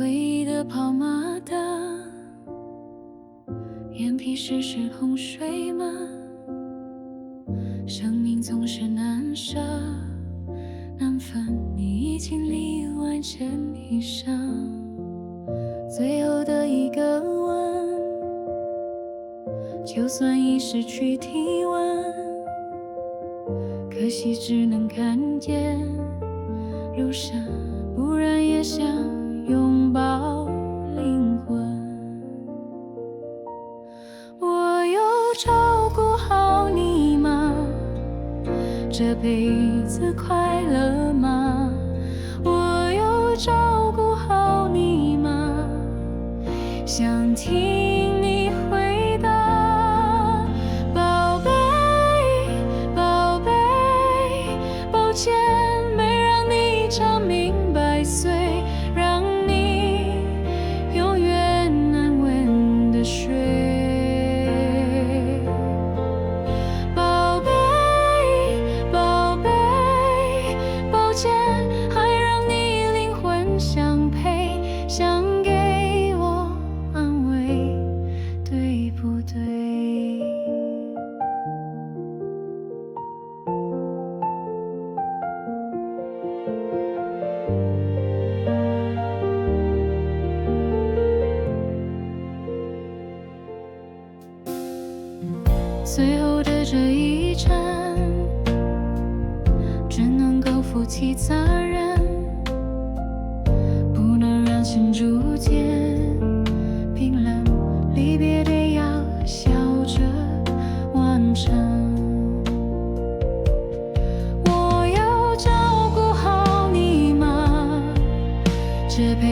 回忆的跑马灯，眼皮湿湿洪水吗？生命总是难舍难分，你已经历完整一生，最后的一个吻，就算已失去体温，可惜只能看见如神，不然也想拥抱灵魂。我有照顾好你吗？这辈子快乐吗？我有照顾好你吗？想听你回答，宝贝，宝贝，抱歉没让你长命百岁，让你永远安稳的睡。宝贝，宝贝，抱歉还让你灵魂相配，想给我安慰，对不对？最后的这一程，只能够负起责任，不能让心逐渐冰冷，离别得要笑着完成。我要照顾好你吗？这辈